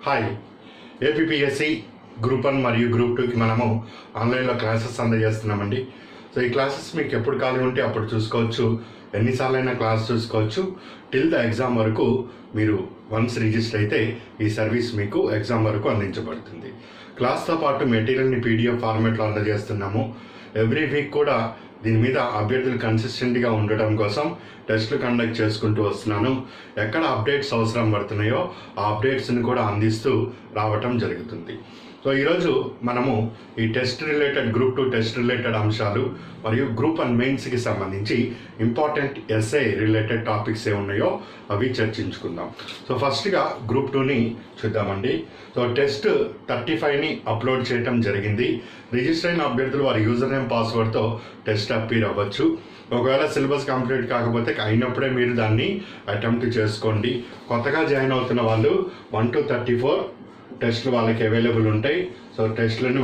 Hi. APPSC group 1 మరియు group 2కి మనము ఆన్లైన్లో క్లాసెస్ అందజేస్తున్నామండి. సో ఈ క్లాసెస్ మీకు ఎప్పుడు ఖాళీ ఉంటే అప్పుడు చూసుకోవచ్చు, ఎన్నిసార్లైనా క్లాస్ చూసుకోవచ్చు. టిల్ ద ఎగ్జామ్ వరకు మీరు వన్స్ రిజిస్టర్ అయితే ఈ సర్వీస్ మీకు ఎగ్జామ్ వరకు అందించబడుతుంది. క్లాస్తో పాటు మెటీరియల్ని పీడిఎఫ్ ఫార్మాట్లో అందజేస్తున్నాము. ఎవ్రీ వీక్ కూడా దీని మీద అభ్యర్థులు కన్సిస్టెంట్గా ఉండటం కోసం టెస్టులు కండక్ట్ చేసుకుంటూ వస్తున్నాను. ఎక్కడ అప్డేట్స్ అవసరం పడుతున్నాయో ఆ అప్డేట్స్ని కూడా అందిస్తూ రావటం జరుగుతుంది. సో ఈరోజు మనము ఈ test related group 2 test related అంశాలు మరియు గ్రూప్ 1 మెయిన్స్కి సంబంధించి ఇంపార్టెంట్ ఎస్ఏ రిలేటెడ్ టాపిక్స్ ఏ ఉన్నాయో అవి చర్చించుకుందాం. సో ఫస్ట్గా గ్రూప్ 2ని చూద్దామండి. సో టెస్ట్ 35ని అప్లోడ్ చేయడం జరిగింది. రిజిస్టర్ అయిన అభ్యర్థులు వారి యూజర్ నేమ్ పాస్వర్డ్తో టెస్ట్ అప్పీర్ అవ్వచ్చు. ఒకవేళ సిలబస్ కంప్లీట్ కాకపోతే అయినప్పుడే మీరు దాన్ని అటెంప్ట్ చేసుకోండి. కొత్తగా జాయిన్ అవుతున్న వాళ్ళు 1 to 34 టెస్టులు వాళ్ళకి అవైలబుల్ ఉంటాయి. సో టెస్టులని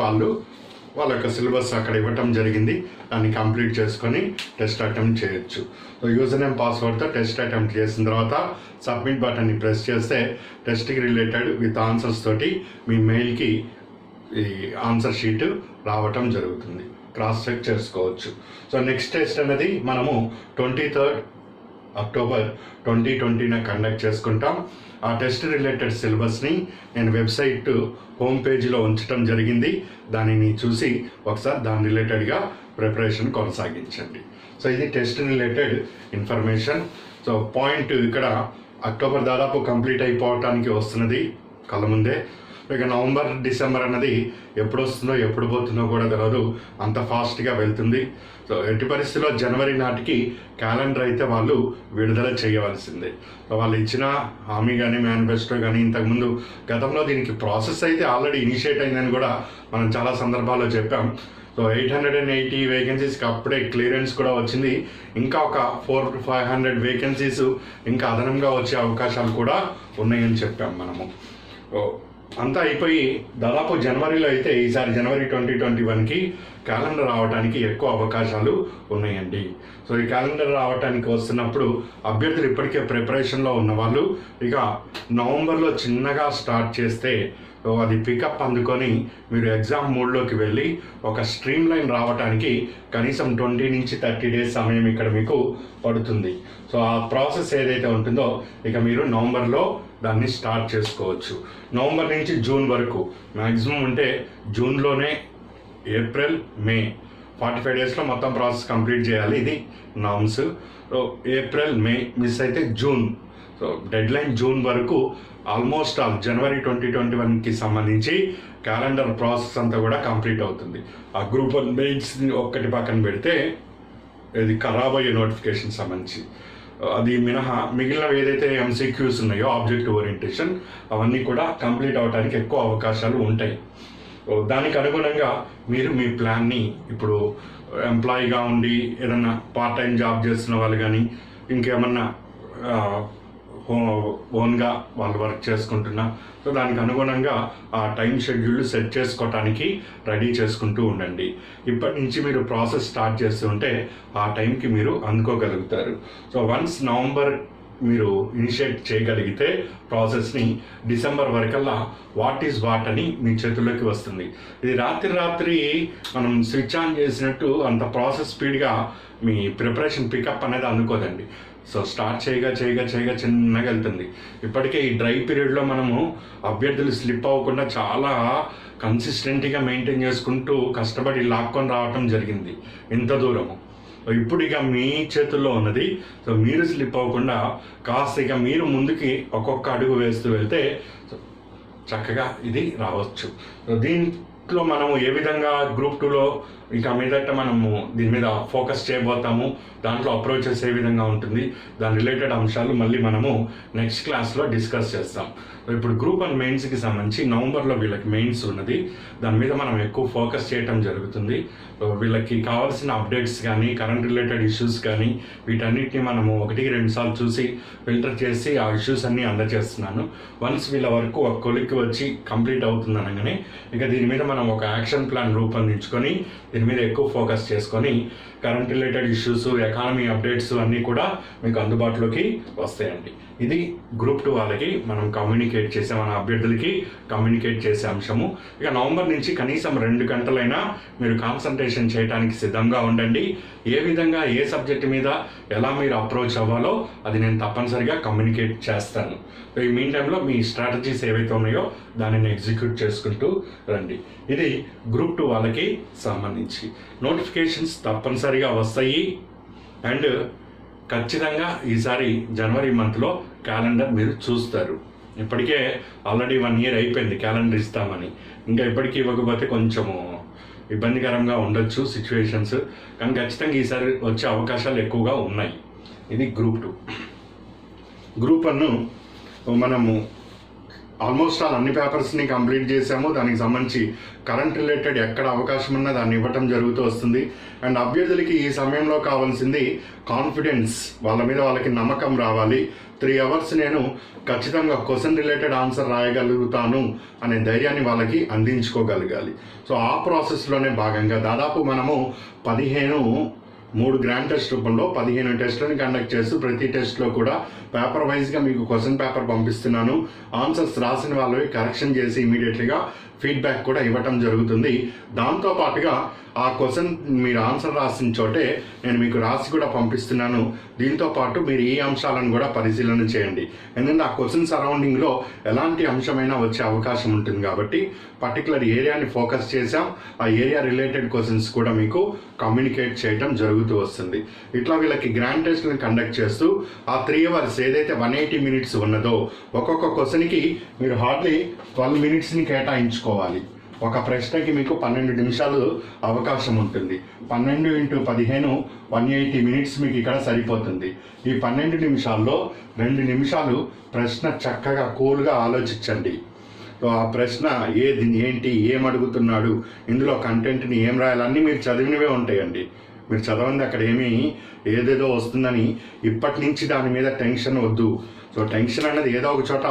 వాళ్ళ యొక్క సిలబస్ అక్కడ ఇవ్వటం జరిగింది, దాన్ని కంప్లీట్ చేసుకొని టెస్ట్ అటెంప్ట్ చేయొచ్చు. సో యూజర్ నేమ్ పాస్వర్డ్తో టెస్ట్ అటెంప్ట్ చేసిన తర్వాత సబ్మిట్ బటన్ని ప్రెస్ చేస్తే టెస్ట్కి రిలేటెడ్ విత్ ఆన్సర్స్ తోటి మీ మెయిల్కి ఈ ఆన్సర్ షీట్ రావటం జరుగుతుంది. క్రాస్ చెక్ చేసుకోవచ్చు. సో నెక్స్ట్ టెస్ట్ అనేది మనము 23rd అక్టోబర్ 2020 కండక్ట్ చేసుకుంటాం. ఆ టెస్ట్ రిలేటెడ్ సిలబస్ని నేను వెబ్సైట్ హోమ్ పేజీలో ఉంచడం జరిగింది. దానిని చూసి ఒకసారి దాని రిలేటెడ్గా ప్రిపరేషన్ కొనసాగించండి. సో ఇది test related information. So point ఇక్కడ అక్టోబర్ దాదాపు కంప్లీట్ అయిపోవటానికి వస్తున్నది కళ్ళ ముందే. ఇక నవంబర్ డిసెంబర్ అన్నది ఎప్పుడు వస్తుందో ఎప్పుడు పోతుందో కూడా తెలియదు, అంత ఫాస్ట్గా వెళ్తుంది. సో ఎట్టి పరిస్థితుల్లో జనవరి నాటికి క్యాలెండర్ అయితే వాళ్ళు విడుదల చేయవలసిందే. వాళ్ళు ఇచ్చిన హామీ కానీ మేనిఫెస్టో కానీ ఇంతకుముందు గతంలో దీనికి ప్రాసెస్ అయితే ఆల్రెడీ ఇనిషియేట్ అయిందని కూడా మనం చాలా సందర్భాల్లో చెప్పాం. సో 880 వేకెన్సీస్కి అప్పుడే క్లియరెన్స్ కూడా వచ్చింది. ఇంకా ఒక 400-500 వేకెన్సీస్ ఇంకా అదనంగా వచ్చే అవకాశాలు కూడా ఉన్నాయని చెప్పాం మనము. అంతా అయిపోయి దాదాపు జనవరిలో అయితే ఈసారి జనవరి 2021కి క్యాలెండర్ రావడానికి ఎక్కువ అవకాశాలు ఉన్నాయండి. సో ఈ క్యాలెండర్ రావడానికి వస్తున్నప్పుడు అభ్యర్థులు ఇప్పటికే ప్రిపరేషన్లో ఉన్నవాళ్ళు ఇక నవంబర్లో చిన్నగా స్టార్ట్ చేస్తే అది పికప్ అందుకొని మీరు ఎగ్జామ్ మోడ్లోకి వెళ్ళి ఒక స్ట్రీమ్ లైన్ రావడానికి కనీసం 20 నుంచి 30 డేస్ సమయం ఇక్కడ మీకు పడుతుంది. సో ఆ ప్రాసెస్ ఏదైతే ఉంటుందో ఇక మీరు నవంబర్లో దాన్ని స్టార్ట్ చేసుకోవచ్చు. నవంబర్ నుంచి జూన్ వరకు మ్యాక్సిమం ఉంటే జూన్లోనే ఏప్రిల్ మే 45 డేస్లో మొత్తం ప్రాసెస్ కంప్లీట్ చేయాలి. ఇది norms. So April May miss అయితే June. So deadline June వరకు ఆల్మోస్ట్ జనవరి 2021కి సంబంధించి క్యాలెండర్ ప్రాసెస్ అంతా కూడా కంప్లీట్ అవుతుంది. ఆ గ్రూప్ 1 మెయిన్స్ ఒక్కటి పక్కన పెడితే ఇది రాబోయే నోటిఫికేషన్ సంబంధించి అది మినహా మిగిలినవి ఏదైతే MCQs ఉన్నాయో ఆబ్జెక్టివ్ ఓరియంటేషన్ అవన్నీ కూడా కంప్లీట్ అవడానికి ఎక్కువ అవకాశాలు ఉంటాయి. దానికి అనుగుణంగా మీరు మీ ప్లాన్ని ఇప్పుడు ఎంప్లాయీగా ఉండి ఏదన్నా పార్ట్ టైం జాబ్ చేస్తున్న వాళ్ళు కానీ ఇంకేమన్నా ఓన్గా వాళ్ళు వర్క్ చేసుకుంటున్నా సో దానికి అనుగుణంగా ఆ టైం షెడ్యూల్ సెట్ చేసుకోవటానికి రెడీ చేసుకుంటూ ఉండండి. ఇప్పటి నుంచి మీరు ప్రాసెస్ స్టార్ట్ చేస్తుంటే ఆ టైంకి మీరు అందుకోగలుగుతారు. సో వన్స్ నవంబర్ మీరు ఇనిషియేట్ చేయగలిగితే ప్రాసెస్ని డిసెంబర్ వరకల్లా వాట్ ఈజ్ వాట్ అని మీ చేతుల్లోకి వస్తుంది. ఇది రాత్రి మనం స్విచ్ ఆన్ చేసినట్టు అంత ప్రాసెస్ స్పీడ్గా మీ ప్రిపరేషన్ పికప్ అనేది అందుకోదండి. సో స్టార్ట్ చేయగా చిన్నగా వెళ్తుంది. ఇప్పటికే ఈ డ్రై పీరియడ్లో మనము అభ్యర్థులు స్లిప్ అవ్వకుండా చాలా కన్సిస్టెంట్గా మెయింటైన్ చేసుకుంటూ కష్టపడి లాక్కొని రావటం జరిగింది ఇంత దూరము. ఇప్పుడు ఇక మీ చేతుల్లో ఉన్నది. సో మీరు స్లిప్ అవ్వకుండా కాస్త ఇక మీరు ముందుకి ఒక్కొక్క అడుగు వేస్తూ వెళ్తే చక్కగా ఇది రావచ్చు. సో దీంట్లో మనము ఏ విధంగా గ్రూప్ 2లో ఇక మీదట మనము దీని మీద ఫోకస్ చేయబోతాము, దాంట్లో అప్రోచెస్ ఏ విధంగా ఉంటుంది, దాని రిలేటెడ్ అంశాలు మళ్ళీ మనము నెక్స్ట్ క్లాస్లో డిస్కస్ చేస్తాం. ఇప్పుడు గ్రూప్ 1 మెయిన్స్కి సంబంధించి నవంబర్లో వీళ్ళకి మెయిన్స్ ఉన్నది, దాని మీద మనం ఎక్కువ ఫోకస్ చేయటం జరుగుతుంది. వీళ్ళకి కావాల్సిన అప్డేట్స్ కానీ కరెంట్ రిలేటెడ్ ఇష్యూస్ కానీ వీటన్నిటిని మనము 1-2 సార్లు చూసి ఫిల్టర్ చేసి ఆ ఇష్యూస్ అన్నీ అందజేస్తున్నాను. వన్స్ వీళ్ళ వరకు ఒక కొలిక్కి వచ్చి కంప్లీట్ అవుతుంది అనగానే ఇక దీని మీద మనం ఒక యాక్షన్ ప్లాన్ రూపొందించుకొని దీని మీద ఎక్కువ ఫోకస్ చేసుకొని current related issues economy updates అన్నీ కూడా మీకు అందుబాటులోకి వస్తాయండి. ఇది గ్రూప్ 2 వాళ్ళకి మనం కమ్యూనికేట్ చేసే మన అభ్యర్థులకి కమ్యూనికేట్ చేసే అంశము. ఇక నవంబర్ నుంచి కనీసం 2 గంటలైనా మీరు కాన్సన్ట్రేషన్ చేయడానికి సిద్ధంగా ఉండండి. ఏ విధంగా ఏ సబ్జెక్ట్ మీద ఎలా మీరు అప్రోచ్ అవ్వాలో అది నేను తప్పనిసరిగా కమ్యూనికేట్ చేస్తాను. ఈ మీన్ టైంలో మీ స్ట్రాటజీస్ ఏవైతే ఉన్నాయో దానిని ఎగ్జిక్యూట్ చేసుకుంటూ రండి. ఇది గ్రూప్ 2 వాళ్ళకి సంబంధించి నోటిఫికేషన్స్ తప్పనిసరిగా వస్తాయి. అండ్ ఖచ్చితంగా ఈసారి జనవరి మంత్లో క్యాలెండర్ మీరు చూస్తారు. ఇప్పటికే ఆల్రెడీ 1 ఇయర్ అయిపోయింది క్యాలెండర్ ఇస్తామని. ఇంకా ఇప్పటికీ ఇవ్వకపోతే కొంచెము ఇబ్బందికరంగా ఉండొచ్చు సిచ్యువేషన్స్, కానీ ఖచ్చితంగా ఈసారి వచ్చే అవకాశాలు ఎక్కువగా ఉన్నాయి. ఇది గ్రూప్ 2. గ్రూప్ 1 మనము ఆల్మోస్ట్ అన్ని పేపర్స్ని కంప్లీట్ చేసాము. దానికి సంబంధించి కరెంట్ రిలేటెడ్ ఎక్కడ అవకాశం ఉన్నా దాన్ని ఇవ్వటం జరుగుతూ వస్తుంది. అండ్ అభ్యర్థులకి ఈ సమయంలో కావాల్సింది కాన్ఫిడెన్స్, వాళ్ళ మీద వాళ్ళకి నమ్మకం రావాలి. 3 అవర్స్ నేను ఖచ్చితంగా క్వశ్చన్ రిలేటెడ్ ఆన్సర్ రాయగలుగుతాను అనే ధైర్యాన్ని వాళ్ళకి అందించుకోగలగాలి. సో ఆ ప్రాసెస్లోనే భాగంగా దాదాపు మనము 3 గ్రాండ్ టెస్ట్ రూపంలో 15 టెస్టులను కండక్ట్ చేస్తూ ప్రతి టెస్ట్లో కూడా పేపర్ వైజ్గా మీకు క్వశ్చన్ పేపర్ పంపిస్తున్నాను. ఆన్సర్స్ రాసిన వాళ్ళవి కరెక్షన్ చేసి ఇమీడియట్లీగా ఫీడ్బ్యాక్ కూడా ఇవ్వటం జరుగుతుంది. దాంతోపాటుగా ఆ క్వశ్చన్ మీరు ఆన్సర్ రాసిన చోటే నేను మీకు రాసి కూడా పంపిస్తున్నాను. దీంతో పాటు మీరు ఈ అంశాలను కూడా పరిశీలన చేయండి. ఎందుకంటే ఆ క్వశ్చన్ సరౌండింగ్లో ఎలాంటి అంశమైనా వచ్చే అవకాశం ఉంటుంది కాబట్టి పర్టికులర్ ఏరియాని ఫోకస్ చేసాం. ఆ ఏరియా రిలేటెడ్ క్వశ్చన్స్ కూడా మీకు కమ్యూనికేట్ చేయడం జరుగుతూ వస్తుంది. ఇట్లా వీళ్ళకి గ్రాండ్ టెస్ట్లను కండక్ట్ చేస్తూ ఆ 3 అవర్స్ ఏదైతే 180 మినిట్స్ ఉన్నదో ఒక్కొక్క క్వశ్చన్కి మీరు హార్డ్లీ 12 మినిట్స్ని కేటాయించుకోవాలి. ఒక ప్రశ్నకి మీకు 12 నిమిషాలు అవకాశం ఉంటుంది. 12 × 15 180 మినిట్స్ మీకు ఇక్కడ సరిపోతుంది. ఈ 12 నిమిషాల్లో 2 నిమిషాలు ప్రశ్న చక్కగా కూల్గా ఆలోచించండి. ఆ ప్రశ్న ఏది, ఏంటి, ఏం అడుగుతున్నాడు, ఇందులో కంటెంట్ని ఏం రాయాలన్నీ మీరు చదివినవే ఉంటాయండి. మీరు చదవండి, అక్కడ ఏదేదో వస్తుందని ఇప్పటి నుంచి దాని మీద టెన్షన్ వద్దు. సో టెన్షన్ అనేది ఏదో ఒక చోట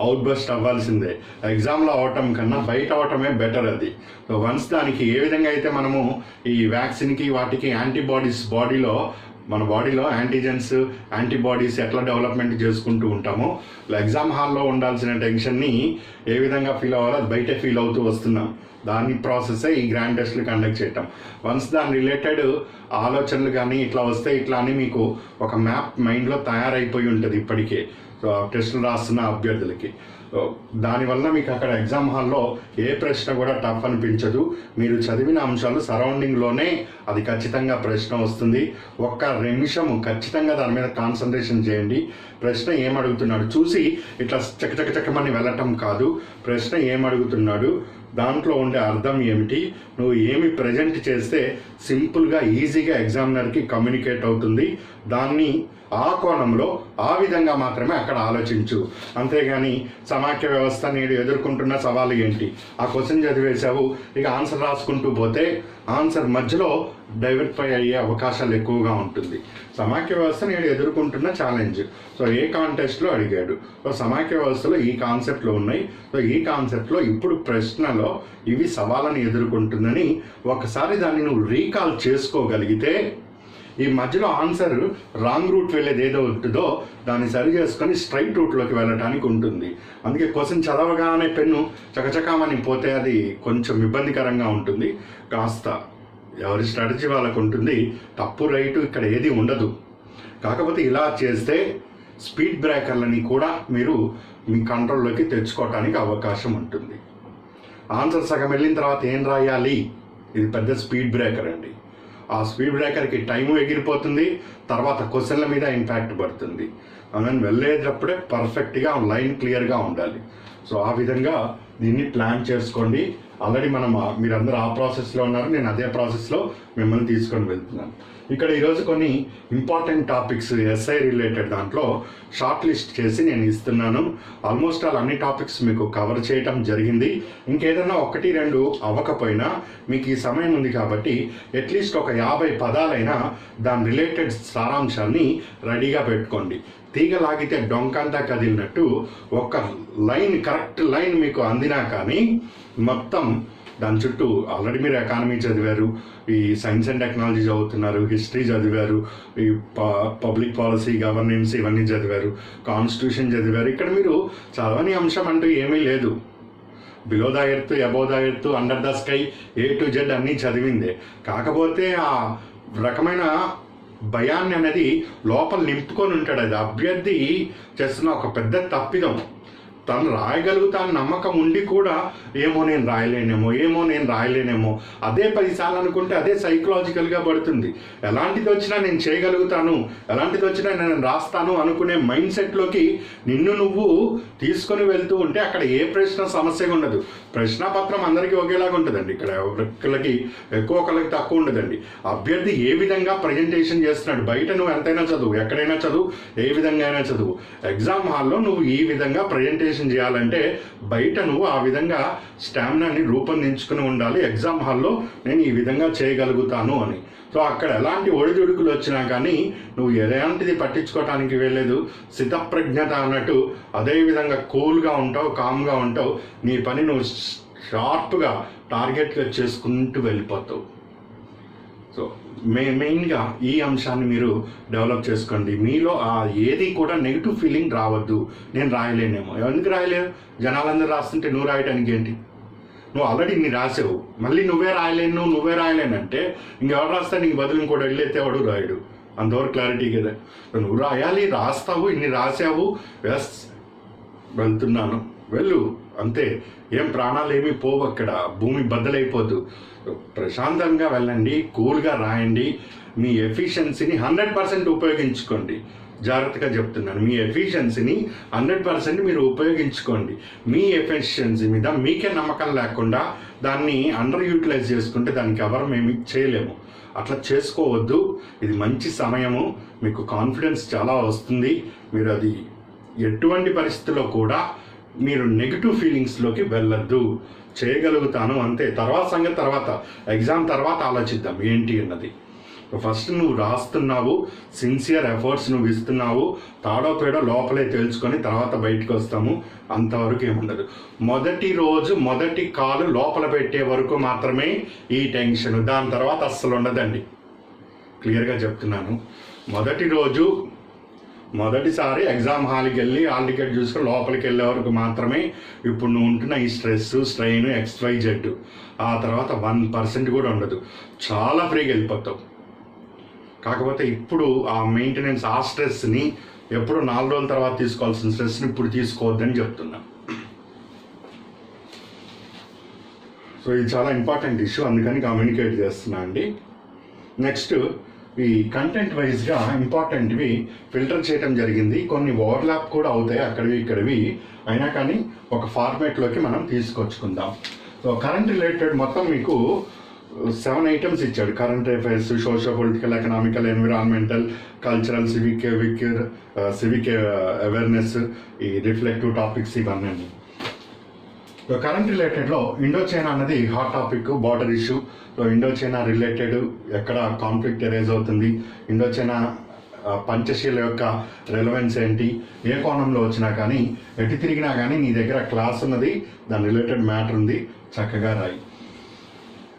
అవుట్ బస్ట్ అవ్వాల్సిందే. ఎగ్జామ్లో అవటం కన్నా బయట అవటమే బెటర్ అది. సో వన్స్ దానికి ఏ విధంగా అయితే మనము ఈ వ్యాక్సిన్కి వాటికి యాంటీబాడీస్ మన బాడీలో యాంటీజెన్స్ యాంటీబాడీస్ ఎట్లా డెవలప్మెంట్ చేసుకుంటూ ఉంటామో ఎగ్జామ్ హాల్లో ఉండాల్సిన టెన్షన్ని ఏ విధంగా ఫీల్ అవ్వాలో అది బయటే ఫీల్ అవుతూ వస్తున్నాం. దాని ప్రాసెస్సే ఈ గ్రాండ్ టెస్ట్లు కండక్ట్ చేయటం. వన్స్ దాని రిలేటెడ్ ఆలోచనలు కానీ ఇట్లా వస్తే ఇట్లా అని మీకు ఒక మ్యాప్ మైండ్లో తయారైపోయి ఉంటుంది ఇప్పటికే. సో టెస్టులు రాస్తున్న అభ్యర్థులకి దానివల్ల మీకు అక్కడ ఎగ్జామ్ హాల్లో ఏ ప్రశ్న కూడా టఫ్ అనిపించదు. మీరు చదివిన అంశాలు సరౌండింగ్లోనే అది ఖచ్చితంగా ప్రశ్న వస్తుంది. 1 నిమిషము ఖచ్చితంగా దాని మీద కాన్సన్ట్రేషన్ చేయండి. ప్రశ్న ఏమడుగుతున్నాడు చూసి ఇట్లా చకచకమని వెళ్ళటం కాదు. ప్రశ్న ఏమడుగుతున్నాడు, దాంట్లో ఉండే అర్థం ఏమిటి, నువ్వు ఏమి ప్రజెంట్ చేస్తే సింపుల్గా ఈజీగా ఎగ్జామినర్కి కమ్యూనికేట్ అవుతుంది, దాన్ని ఆ కోణంలో ఆ విధంగా మాత్రమే అక్కడ ఆలోచించు. అంతేగాని సమాఖ్య వ్యవస్థ నేడు ఎదుర్కొంటున్న సవాలు ఏంటి, ఆ క్వశ్చన్ చదివేశావు ఇక ఆన్సర్ రాసుకుంటూ పోతే ఆన్సర్ మధ్యలో డైవర్టిఫై అయ్యే అవకాశాలు ఎక్కువగా ఉంటుంది. సమాఖ్య వ్యవస్థ నేడు ఎదుర్కొంటున్న ఛాలెంజ్. సో ఏ కాంటెస్ట్లో అడిగాడు, సో సమాఖ్య వ్యవస్థలో ఈ కాన్సెప్ట్లు ఉన్నాయి, సో ఈ కాన్సెప్ట్లో ఇప్పుడు ప్రశ్నలో ఇవి సవాళ్ళని ఎదుర్కొంటుందని ఒకసారి దాన్ని నువ్వు రీకాల్ చేసుకోగలిగితే ఈ మధ్యలో ఆన్సర్ రాంగ్ రూట్ వెళ్ళేది ఏదో ఉంటుందో దాన్ని సరి చేసుకొని స్ట్రైట్ రూట్లోకి వెళ్ళడానికి ఉంటుంది. అందుకే క్వశ్చన్ చదవగానే పెన్ను చకచకామని పోతే అది కొంచెం ఇబ్బందికరంగా ఉంటుంది. కాస్త ఎవరి స్ట్రాటజీ వాళ్ళకు ఉంటుంది. తప్పు రైటు ఇక్కడ ఏది ఉండదు. కాకపోతే ఇలా చేస్తే స్పీడ్ బ్రేకర్లని కూడా మీరు మీ కంట్రోల్లోకి తెచ్చుకోవటానికి అవకాశం ఉంటుంది. ఆన్సర్ సగం వెళ్ళిన తర్వాత ఏం రాయాలి, ఇది పెద్ద స్పీడ్ బ్రేకర్ అండి. ఆ స్పీడ్ బ్రేకర్కి టైము ఎగిరిపోతుంది, తర్వాత క్వశ్చన్ల మీద ఇంపాక్ట్ పడుతుంది. అందుకని వెళ్ళేటప్పుడే పర్ఫెక్ట్గా లైన్ క్లియర్గా ఉండాలి. సో ఆ విధంగా దీన్ని ప్లాన్ చేసుకోండి. ఆల్రెడీ మీరందరూ ఆ ప్రాసెస్లో ఉన్నారు, నేను అదే ప్రాసెస్లో మిమ్మల్ని తీసుకొని వెళ్తున్నాను. ఇక్కడ ఈరోజు కొన్ని ఇంపార్టెంట్ టాపిక్స్ ఎస్ఐ రిలేటెడ్ దాంట్లో షార్ట్ లిస్ట్ చేసి నేను ఇస్తున్నాను. ఆల్మోస్ట్ అన్ని టాపిక్స్ మీకు కవర్ చేయటం జరిగింది. ఇంకేదన్నా 1-2 అవ్వకపోయినా మీకు ఈ సమయం ఉంది కాబట్టి అట్లీస్ట్ ఒక 50 పదాలైనా దాని రిలేటెడ్ సారాంశాన్ని రెడీగా పెట్టుకోండి. తీగ లాగితే డొంకంతా కదిలినట్టు ఒక లైన్, కరెక్ట్ లైన్ మీకు అందినా కానీ మొత్తం దాని చుట్టూ ఆల్రెడీ మీరు ఎకానమీ చదివారు, ఈ సైన్స్ అండ్ టెక్నాలజీ చదువుతున్నారు, హిస్టరీ చదివారు, ఈ పబ్లిక్ పాలసీ, గవర్నెన్స్ ఇవన్నీ చదివారు, కాన్స్టిట్యూషన్ చదివారు. ఇక్కడ మీరు చదవని అంశం అంటూ ఏమీ లేదు. Below the earth, above the earth, under the sky, A to Z అన్నీ చదివిందే. కాకపోతే ఆ రకమైన భయాన్ని అనేది లోపల నింపుకొని ఉంటాడు. అది అభ్యర్థి చేస్తున్న ఒక పెద్ద తప్పిదం. తను రాయగలుగుతాను నమ్మకం ఉండి కూడా ఏమో నేను రాయలేనేమో అదే 10 సార్లు అనుకుంటే అదే సైకలాజికల్గా పడుతుంది. ఎలాంటిది వచ్చినా నేను చేయగలుగుతాను, ఎలాంటిది వచ్చినా నేను రాస్తాను అనుకునే మైండ్ సెట్లోకి నిన్ను నువ్వు తీసుకొని వెళ్తూ ఉంటే అక్కడ ఏ ప్రశ్న సమస్యగా ఉండదు. ప్రశ్నాపత్రం అందరికీ ఒకేలాగా ఉంటుందండి. ఇక్కడ ఒకరికి ఎక్కువ, ఒకరికి తక్కువ ఉండదండి. అభ్యర్థి ఏ విధంగా ప్రజెంటేషన్ చేస్తున్నాడు, బయట నువ్వు ఎంతైనా చదువు, ఎక్కడైనా చదువు, ఏ విధంగా అయినా చదువు, ఎగ్జామ్ హాల్లో నువ్వు ఈ విధంగా ప్రజెంటేషన్ చేయాలంటే బయట నువ్వు ఆ విధంగా స్టామినాని రూపొందించుకుని ఉండాలి. ఎగ్జామ్ హాల్లో నేను ఈ విధంగా చేయగలుగుతాను అని. సో అక్కడ ఎలాంటి ఒడిదుడుకులు వచ్చినా కానీ నువ్వు ఎలాంటిది పట్టించుకోవటానికి వెళ్ళలేదు. స్థితప్రజ్ఞత అన్నట్టు అదే విధంగా కూల్గా ఉంటావు, కామ్గా ఉంటావు. నీ పని నువ్వు షార్ప్గా టార్గెట్గా చేసుకుంటూ వెళ్ళిపోతావు. సో మెయిన్గా ఈ అంశాన్ని మీరు డెవలప్ చేసుకోండి. మీలో ఏది కూడా నెగిటివ్ ఫీలింగ్ రావద్దు. నేను రాయలేనేమో, ఎందుకు రాయలేవు? జనాలందరూ రాస్తుంటే నువ్వు రాయడానికి ఏంటి? నువ్వు ఆల్రెడీ ఇన్ని రాసావు, మళ్ళీ నువ్వే రాయలేనంటే ఇంకెవరు రాస్తా? నీకు బదులు ఇంకోటి వెళ్ళైతే ఎవడు రాయడు. అంతవరకు క్లారిటీ కదా. నువ్వు రాయాలి, రాస్తావు, ఇన్ని రాసావు, ఎస్ వెళ్తున్నాను, వెళ్ళు, అంతే. ఏం ప్రాణాలు ఏమీ పోవు, అక్కడ భూమి బద్దలైపోద్దు. ప్రశాంతంగా వెళ్ళండి, కూల్గా రాయండి. మీ ఎఫిషియన్సీని 100% ఉపయోగించుకోండి. జాగ్రత్తగా చెప్తున్నాను, మీ ఎఫిషియన్సీని 100% మీరు ఉపయోగించుకోండి. మీ ఎఫిషియన్సీ మీద మీకే నమ్మకం లేకుండా దాన్ని అండర్ యూటిలైజ్ చేసుకుంటే దానికి ఎవరు మేము చేయలేము. అట్లా చేసుకోవద్దు. ఇది మంచి సమయము, మీకు కాన్ఫిడెన్స్ చాలా వస్తుంది. మీరు అది ఎటువంటి పరిస్థితుల్లో కూడా మీరు నెగిటివ్ ఫీలింగ్స్లోకి వెళ్ళొద్దు. చేయగలుగుతాను అంతే. తర్వాత సంగతి తర్వాత, ఎగ్జామ్ తర్వాత ఆలోచిద్దాం ఏంటి అన్నది. ఫస్ట్ నువ్వు రాస్తున్నావు, సిన్సియర్ ఎఫర్ట్స్ నువ్వు ఇస్తున్నావు, తాడో పేడో లోపలే తేల్చుకొని తర్వాత బయటకు వస్తాము. అంతవరకు ఏముండదు. మొదటి రోజు మొదటి కాలు లోపల పెట్టే వరకు మాత్రమే ఈ టెన్షన్, దాని తర్వాత అస్సలు ఉండదండి. క్లియర్గా చెప్తున్నాను. మొదటి రోజు మొదటిసారి ఎగ్జామ్ హాల్కి వెళ్ళి హాల్ టికెట్ చూసుకొని లోపలికి వెళ్ళే వరకు మాత్రమే ఇప్పుడు నువ్వు ఉంటున్న ఈ స్ట్రెస్, స్ట్రెయిన్, XYZ. ఆ తర్వాత 1% కూడా ఉండదు. చాలా ఫ్రీగా వెళ్ళిపోతావు. కాకపోతే ఇప్పుడు ఆ మెయింటెనెన్స్, ఆ స్ట్రెస్ని ఎప్పుడు 4 రోజుల తర్వాత తీసుకోవాల్సిన స్ట్రెస్ని ఇప్పుడు తీసుకోవద్దని చెప్తున్నా. సో ఇది చాలా ఇంపార్టెంట్ ఇష్యూ, అందుకని కమ్యూనికేట్ చేస్తున్నా అండి. నెక్స్ట్, ఈ కంటెంట్ వైజ్గా ఇంపార్టెంట్వి ఫిల్టర్ చేయడం జరిగింది. కొన్ని ఓవర్లాప్ కూడా అవుతాయి అక్కడివి ఇక్కడివి, అయినా కానీ ఒక ఫార్మేట్లోకి మనం తీసుకొచ్చుకుందాం. సో కరెంట్ రిలేటెడ్ మొత్తం మీకు 7 ఐటమ్స్ ఇచ్చాడు. Current affairs, social, political, economical, environmental, cultural, civic awareness, ఈ రిఫ్లెక్టివ్ టాపిక్స్ ఇవన్నీ. సో కరెంట్ రిలేటెడ్లో ఇండో చైనా అన్నది hot topic, border issue. So Indo China related ఎక్కడ కాన్ఫ్లిక్ట్ ఎరేజ్ అవుతుంది, ఇండో చైనా పంచశీల యొక్క relevance ఏంటి, ఏ కోణంలో వచ్చినా కానీ, ఎటు తిరిగినా కానీ నీ దగ్గర క్లాస్ ఉన్నది, దాని రిలేటెడ్ మ్యాటర్ ఉంది, చక్కగా రాయి.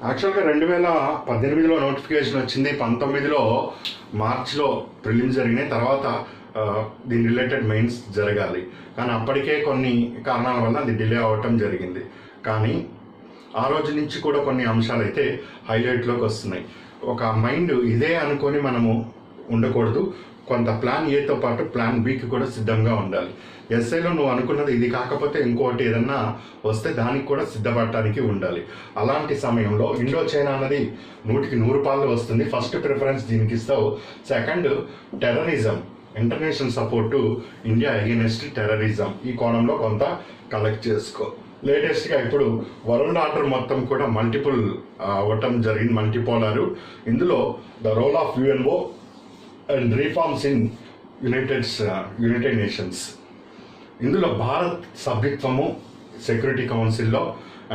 యాక్చువల్గా 2018లో నోటిఫికేషన్ వచ్చింది, 19లో మార్చిలో ప్రిలిమ్స్ జరిగినాయి, తర్వాత దీని రిలేటెడ్ మెయిన్స్ జరగాలి. కానీ అప్పటికే కొన్ని కారణాల వల్ల అది డిలే అవ్వటం జరిగింది. కానీ ఆ రోజు నుంచి కూడా కొన్ని అంశాలు అయితే హైలైట్లోకి వస్తున్నాయి. ఒక మైండ్ ఇదే అనుకొని మనము ఉండకూడదు. కొంత ప్లాన్ ఏతో పాటు ప్లాన్ బికి కూడా సిద్ధంగా ఉండాలి. ఎస్ఐలో నువ్వు అనుకున్నది ఇది కాకపోతే ఇంకోటి ఏదన్నా వస్తే దానికి కూడా సిద్ధపడటానికి ఉండాలి. అలాంటి సమయంలో ఇండో చైనా అన్నది 100కి 100 వస్తుంది. ఫస్ట్ ప్రిఫరెన్స్ దీనికి ఇస్తావు. Second, terrorism, international support India against terrorism, ఈ కోణంలో కొంత కలెక్ట్ చేసుకో. లేటెస్ట్గా ఇప్పుడు వరల్డ్ ఆర్డర్ మొత్తం కూడా మల్టిపుల్ అవ్వటం జరిగింది, మల్టీపోలారు. ఇందులో the role of UNO and reforms in United Nations. ఇందులో భారత్ సభ్యత్వము సెక్యూరిటీ కౌన్సిల్లో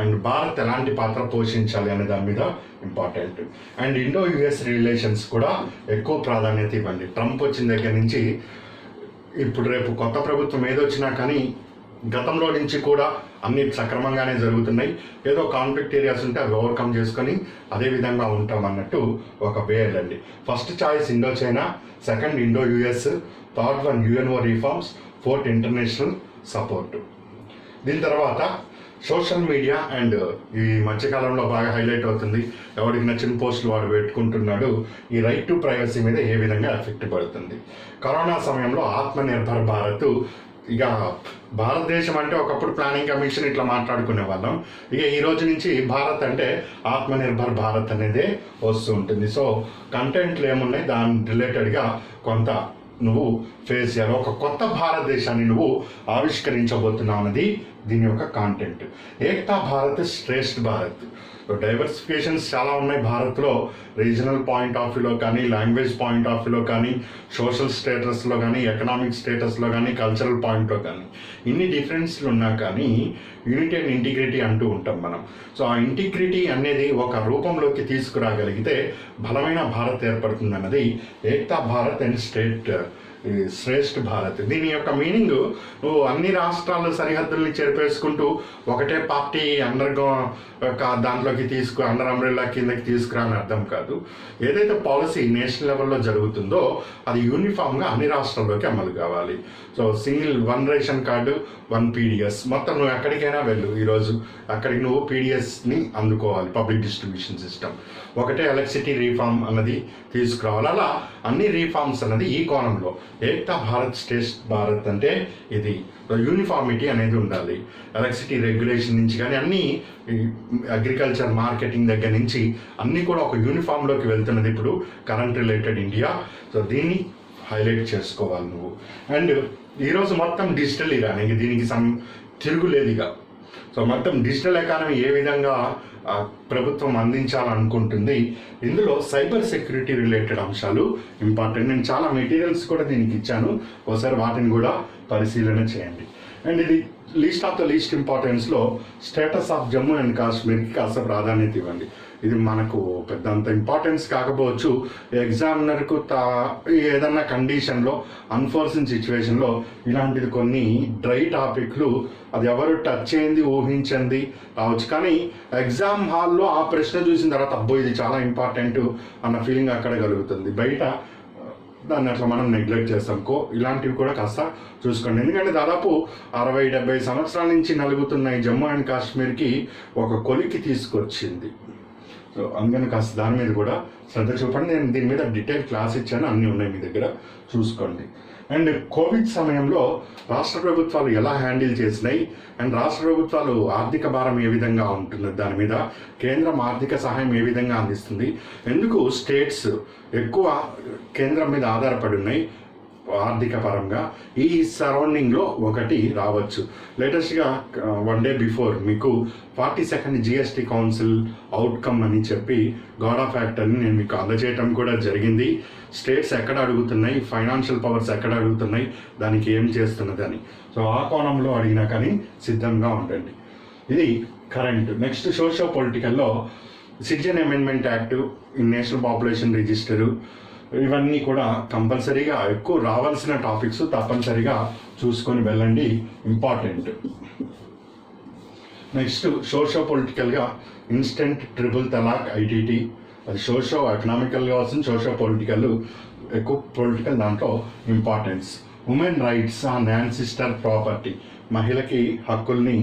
అండ్ భారత్ ఎలాంటి పాత్ర పోషించాలి అనే దాని మీద ఇంపార్టెంట్. అండ్ ఇండో-US రిలేషన్స్ కూడా ఎక్కువ ప్రాధాన్యత ఇవ్వండి. ట్రంప్ వచ్చిన దగ్గర నుంచి ఇప్పుడు రేపు కొత్త ప్రభుత్వం ఏదొచ్చినా కానీ గతంలో నుంచి కూడా అన్ని సక్రమంగానే జరుగుతున్నాయి. ఏదో కాన్ఫ్లిక్ట్ ఏరియాస్ ఉంటే అవి ఓవర్కమ్ చేసుకొని అదే విధంగా ఉంటాం అన్నట్టు ఒక వే అండి. First choice Indo China, second Indo US, third one UNO reforms, fourth international support. దీని తర్వాత సోషల్ మీడియా అండ్ ఈ మధ్యకాలంలో బాగా హైలైట్ అవుతుంది, ఎవరికి నచ్చిన పోస్టులు వాడు పెట్టుకుంటున్నాడు. ఈ రైట్ టు ప్రైవసీ మీద ఏ విధంగా ఎఫెక్ట్ పడుతుంది. కరోనా సమయంలో ఆత్మనిర్భర్ భారత్, ఇక భారతదేశం అంటే ఒకప్పుడు ప్లానింగ్ కమిషన్ ఇట్లా మాట్లాడుకునే వాళ్ళం. ఇక ఈ రోజు నుంచి భారత్ అంటే ఆత్మనిర్భర్ భారత్ అనేదే వస్తూ ఉంటుంది. సో కంటెంట్లు ఏమున్నాయి దాని రిలేటెడ్గా కొంత నువ్వు ఫేస్ చేయాలి. ఒక కొత్త భారతదేశాన్ని నువ్వు ఆవిష్కరించబోతున్నావు అన్నది దీని యొక్క కాంటెంట్. ఏక్తా భారత్ శ్రేష్ఠ భారత్. డైవర్సిఫికేషన్స్ చాలా ఉన్నాయి భారత్లో, రీజనల్ పాయింట్ ఆఫ్ వ్యూలో కానీ, లాంగ్వేజ్ పాయింట్ ఆఫ్ వ్యూలో కానీ, సోషల్ స్టేటస్లో కానీ, ఎకనామిక్ స్టేటస్లో కానీ, కల్చరల్ పాయింట్లో కానీ ఇన్ని డిఫరెన్స్లు ఉన్నా కానీ యూనిటీ అండ్ ఇంటిగ్రిటీ అంటూ ఉంటాం మనం. సో ఆ ఇంటిగ్రిటీ అనేది ఒక రూపంలోకి తీసుకురాగలిగితే బలమైన భారత్ ఏర్పడుతుంది అన్నది ఏక్తా భారత్ అండ్ శ్రేష్ఠ భారత్. దీని యొక్క మీనింగ్ నువ్వు అన్ని రాష్ట్రాల సరిహద్దుల్ని చెరిపేసుకుంటూ ఒకటే పార్టీ దాంట్లోకి అండర్ అంబ్రెల్లా కిందకి తీసుకురాని అర్థం కాదు. ఏదైతే పాలసీ నేషనల్ లెవెల్లో జరుగుతుందో అది యూనిఫామ్గా అన్ని రాష్ట్రాల్లోకి అమలు కావాలి. So single one ration card, one PDS, మొత్తం నువ్వు ఎక్కడికైనా వెళ్ళు ఈరోజు అక్కడికి నువ్వు పీడిఎస్ని అందుకోవాలి, పబ్లిక్ డిస్ట్రిబ్యూషన్ సిస్టమ్. ఒకటే ఎలక్ట్రిసిటీ రీఫార్మ్ అన్నది తీసుకురావాలి. అలా అన్ని రీఫార్మ్స్ అన్నది ఈ కోణంలో ఏక్తా భారత్ శ్రేష్ఠ భారత్ అంటే ఇది యూనిఫార్మిటీ అనేది ఉండాలి. ఎలక్ట్రిసిటీ రెగ్యులేషన్ నుంచి కానీ అన్నీ, అగ్రికల్చర్ మార్కెటింగ్ దగ్గర నుంచి అన్నీ కూడా ఒక యూనిఫామ్లోకి వెళ్తున్నది ఇప్పుడు కరెంట్ రిలేటెడ్ ఇండియా. సో దీన్ని హైలైట్ చేసుకోవాలి నువ్వు. అండ్ ఈరోజు మొత్తం డిజిటల్ ఇరా, దీనికి తిరుగులేదు ఇక. సో మొత్తం డిజిటల్ ఎకానమీ ఏ విధంగా ప్రభుత్వం అందించాలనుకుంటుంది, ఇందులో సైబర్ సెక్యూరిటీ రిలేటెడ్ అంశాలు ఇంపార్టెంట్. నేను చాలా మెటీరియల్స్ కూడా దీనికి ఇచ్చాను, ఒకసారి వాటిని కూడా పరిశీలన చేయండి. అండ్ ఇది లీస్ట్ ఆఫ్ ద లీస్ట్ ఇంపార్టెన్స్లో స్టేటస్ ఆఫ్ జమ్మూ అండ్ కాశ్మీర్కి కాస్త ప్రాధాన్యత ఇవ్వండి. ఇది మనకు పెద్దంత ఇంపార్టెన్స్ కాకపోవచ్చు, ఎగ్జామినర్కు ఏదన్నా కండిషన్లో అన్ఫోర్సిన్ సిచ్యువేషన్లో ఇలాంటిది కొన్ని డ్రై టాపిక్లు అది ఎవరు టచ్ చేయింది ఊహించింది రావచ్చు, కానీ ఎగ్జామ్ హాల్లో ఆ ప్రశ్న చూసిన తర్వాత అబ్బో ఇది చాలా ఇంపార్టెంట్ అన్న ఫీలింగ్ అక్కడ కలుగుతుంది. బయట దాన్ని అట్లా మనం నెగ్లెక్ట్ చేస్తాం. ఇలాంటివి కూడా కాస్త చూసుకోండి. ఎందుకంటే దాదాపు 60-70 సంవత్సరాల నుంచి నలుగుతున్న ఈ జమ్మూ అండ్ కాశ్మీర్కి ఒక కొలికి తీసుకొచ్చింది. సో అందుకని కాస్త దాని మీద కూడా శ్రద్ధ చూపండి. నేను దీని మీద డీటెయిల్ క్లాస్ ఇచ్చాను, అన్నీ ఉన్నాయి మీ దగ్గర, చూసుకోండి. అండ్ కోవిడ్ సమయంలో రాష్ట్ర ప్రభుత్వాలు ఎలా హ్యాండిల్ చేసినాయి అండ్ రాష్ట్ర ప్రభుత్వాలు ఆర్థిక భారం ఏ విధంగా ఉంటుంది, దాని మీద కేంద్రం ఆర్థిక సహాయం ఏ విధంగా అందిస్తుంది, ఎందుకు స్టేట్స్ ఎక్కువ కేంద్రం మీద ఆధారపడి ఉన్నాయి ఆర్థిక పరంగా, ఈ సరౌండింగ్లో ఒకటి రావచ్చు. లేటెస్ట్గా 1 day బిఫోర్ మీకు 42nd GST కౌన్సిల్ అవుట్కమ్ అని చెప్పి గాడ్ ఆఫ్ యాక్టర్ని నేను మీకు అందజేయటం కూడా జరిగింది. స్టేట్స్ ఎక్కడ అడుగుతున్నాయి, ఫైనాన్షియల్ పవర్స్ ఎక్కడ అడుగుతున్నాయి, దానికి ఏం చేస్తున్నది అని. సో ఆ కోణంలో అడిగినా కానీ సిద్ధంగా ఉండండి. ఇది కరెంట్. నెక్స్ట్ సోషో పొలిటికల్లో citizen amendment act, national population register, ఇవన్నీ కూడా కంపల్సరీగా ఎక్కువ రావాల్సిన టాపిక్స్, తప్పనిసరిగా చూసుకొని వెళ్ళండి, ఇంపార్టెంట్. నెక్స్ట్ సోషో పొలిటికల్గా ఇన్స్టెంట్ ట్రిపుల్ తలాక్ ITT, అది సోషో ఎకనామికల్గా వస్తుంది, సోషో పొలిటికల్ ఎక్కువ పొలిటికల్ దాంట్లో importance. Women rights on ancestor property, మహిళకి హక్కుల్ని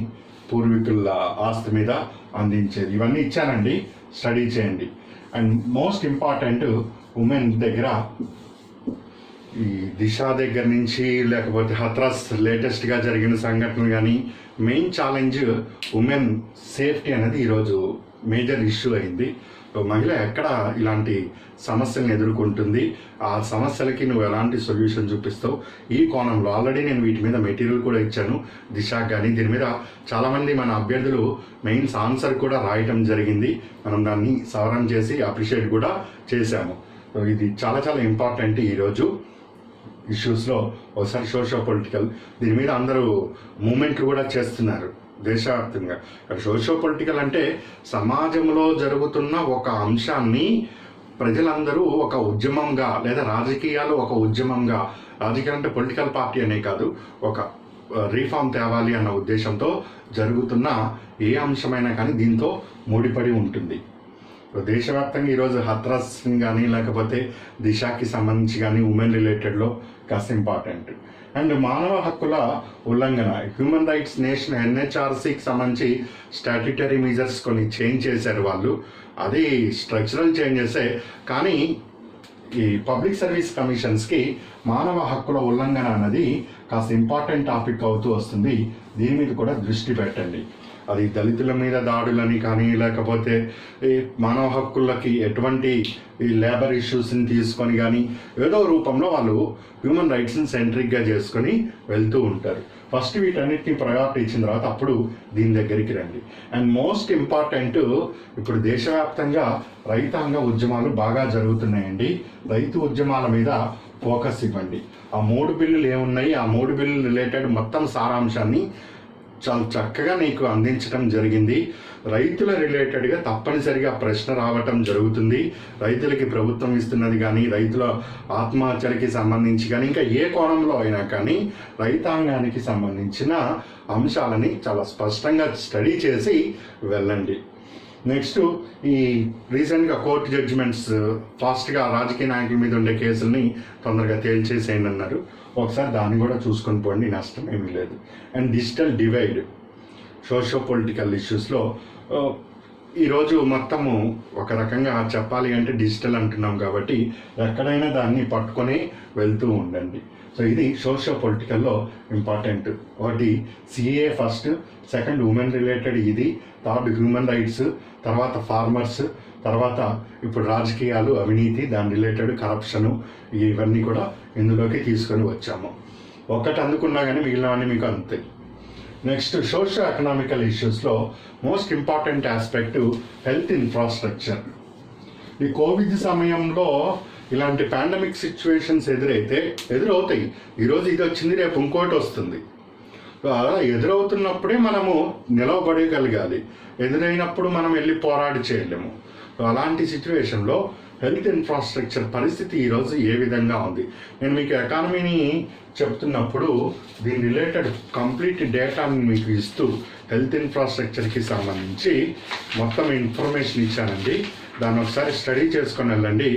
పూర్వీకుల ఆస్తి మీద అందించేది, ఇవన్నీ ఇచ్చానండి, స్టడీ చేయండి. అండ్ మోస్ట్ ఇంపార్టెంట్ ఉమెన్ దగ్గర ఈ దిశ దగ్గర నుంచి లేకపోతే హత్రాస్ లేటెస్ట్గా జరిగిన సంఘటనలు కానీ మెయిన్ ఛాలెంజ్ ఉమెన్ సేఫ్టీ అనేది ఈరోజు మేజర్ ఇష్యూ అయింది. మహిళ ఎక్కడ ఇలాంటి సమస్యలను ఎదుర్కొంటుంది, ఆ సమస్యలకి నువ్వు ఎలాంటి సొల్యూషన్ చూపిస్తావు, ఈ కోణంలో ఆల్రెడీ నేను వీటి మీద మెటీరియల్ కూడా ఇచ్చాను దిశకు కానీ. దీని మీద చాలామంది మన అభ్యర్థులు మెయిన్స్ ఆన్సర్ కూడా రాయటం జరిగింది, మనం దాన్ని సవరణ చేసి అప్రిషియేట్ కూడా చేశాము. ఇది చాలా చాలా ఇంపార్టెంట్ ఈరోజు ఇష్యూస్లో. ఒకసారి సోషో పొలిటికల్ దీని మీద అందరూ మూమెంట్లు కూడా చేస్తున్నారు దేశవ్యాప్తంగా. సోషో పొలిటికల్ అంటే సమాజంలో జరుగుతున్న ఒక అంశాన్ని ప్రజలందరూ ఒక ఉద్యమంగా, లేదా రాజకీయాలు ఒక ఉద్యమంగా, రాజకీయాలు అంటే పొలిటికల్ పార్టీ అనే కాదు, ఒక రీఫార్మ్ తేవాలి అన్న ఉద్దేశంతో జరుగుతున్న ఏ అంశమైనా కానీ దీంతో ముడిపడి ఉంటుంది. దేశవ్యాప్తంగా ఈరోజు హత్రాస్ని కానీ లేకపోతే దిశకి సంబంధించి కానీ ఉమెన్ రిలేటెడ్లో కాస్త ఇంపార్టెంట్. అండ్ మానవ హక్కుల ఉల్లంఘన, హ్యూమన్ రైట్స్ నేషన్ ఎన్హెచ్ఆర్సీకి సంబంధించి స్టాట్యుటరీ మెజర్స్ కొన్ని చేంజ్ చేశారు వాళ్ళు. అది స్ట్రక్చరల్ చేంజెసే, కానీ ఈ పబ్లిక్ సర్వీస్ కమిషన్స్కి మానవ హక్కుల ఉల్లంఘన అన్నది కాస్త ఇంపార్టెంట్ టాపిక్ అవుతూ వస్తుంది. దీని మీద కూడా దృష్టి పెట్టండి. అది దళితుల మీద దాడులని కానీ లేకపోతే ఈ మానవ హక్కులకి ఎటువంటి ఈ లేబర్ ఇష్యూస్ని తీసుకొని కానీ ఏదో రూపంలో వాళ్ళు హ్యూమన్ రైట్స్ని సెంట్రిక్గా చేసుకొని వెళ్తూ ఉంటారు. ఫస్ట్ వీటన్నిటిని ప్రయారిటీ ఇచ్చిన తర్వాత అప్పుడు దీని దగ్గరికి రండి. అండ్ మోస్ట్ ఇంపార్టెంట్, ఇప్పుడు దేశవ్యాప్తంగా రైతాంగ ఉద్యమాలు బాగా జరుగుతున్నాయండి. రైతు ఉద్యమాల మీద ఫోకస్ ఇవ్వండి. ఆ 3 బిల్లులు ఏమున్నాయి, ఆ 3 బిల్లులు రిలేటెడ్ మొత్తం సారాంశాన్ని చాలా చక్కగా నీకు అందించడం జరిగింది. రైతుల రిలేటెడ్గా తప్పనిసరిగా ప్రశ్న రావటం జరుగుతుంది. రైతులకి ప్రభుత్వం ఇస్తున్నది కానీ, రైతుల ఆత్మహత్యలకి సంబంధించి కానీ, ఇంకా ఏ కోణంలో అయినా కానీ రైతాంగానికి సంబంధించిన అంశాలని చాలా స్పష్టంగా స్టడీ చేసి వెళ్ళండి. నెక్స్ట్, ఈ రీసెంట్గా కోర్టు జడ్జిమెంట్స్ ఫాస్ట్గా రాజకీయ నాయకుల మీద ఉండే కేసుల్ని తొందరగా తేల్చేసేయండి అన్నారు. ఒకసారి దాన్ని కూడా చూసుకొని పోండి, నష్టం ఏమీ లేదు. And digital divide, socio political ఇష్యూస్లో ఈరోజు మొత్తము ఒక రకంగా చెప్పాలి అంటే డిజిటల్ అంటున్నాం కాబట్టి ఎక్కడైనా దాన్ని పట్టుకొని వెళ్తూ ఉండండి. సో ఇది సోషో పొలిటికల్లో ఇంపార్టెంట్. ఒకటి CA first, second women related, ఇది థర్డ్ హ్యూమన్ రైట్స్, తర్వాత ఫార్మర్స్, తర్వాత ఇప్పుడు రాజకీయాలు, అవినీతి, దాని రిలేటెడ్ కరప్షను, ఇవన్నీ కూడా ఇందులోకి తీసుకొని వచ్చాము. ఒక్కటి అందుకున్నా కానీ మిగిలినవన్నీ మీకు అంతే. నెక్స్ట్, సోషో ఎకనామికల్ ఇష్యూస్లో most important aspect health infrastructure. ఈ కోవిడ్ సమయంలో ఇలాంటి పాండమిక్ సిచ్యువేషన్స్ ఎదురవుతాయి. ఈరోజు ఇది వచ్చింది, రేపు ఇంకోటి వస్తుంది. అలా ఎదురవుతున్నప్పుడే మనము నిలవబడగలగాలి. ఎదురైనప్పుడు మనం వెళ్ళి పోరాడి చేయలేము. అలాంటి సిచ్యువేషన్లో హెల్త్ ఇన్ఫ్రాస్ట్రక్చర్ పరిస్థితి ఈరోజు ఏ విధంగా ఉంది? నేను మీకు ఎకానమీని చెప్తున్నప్పుడు దీని రిలేటెడ్ కంప్లీట్ డేటాని మీకు ఇస్తూ హెల్త్ ఇన్ఫ్రాస్ట్రక్చర్కి సంబంధించి మొత్తం ఇన్ఫర్మేషన్ ఇచ్చానండి. దాన్ని ఒకసారి స్టడీ చేసుకొని వెళ్ళండి.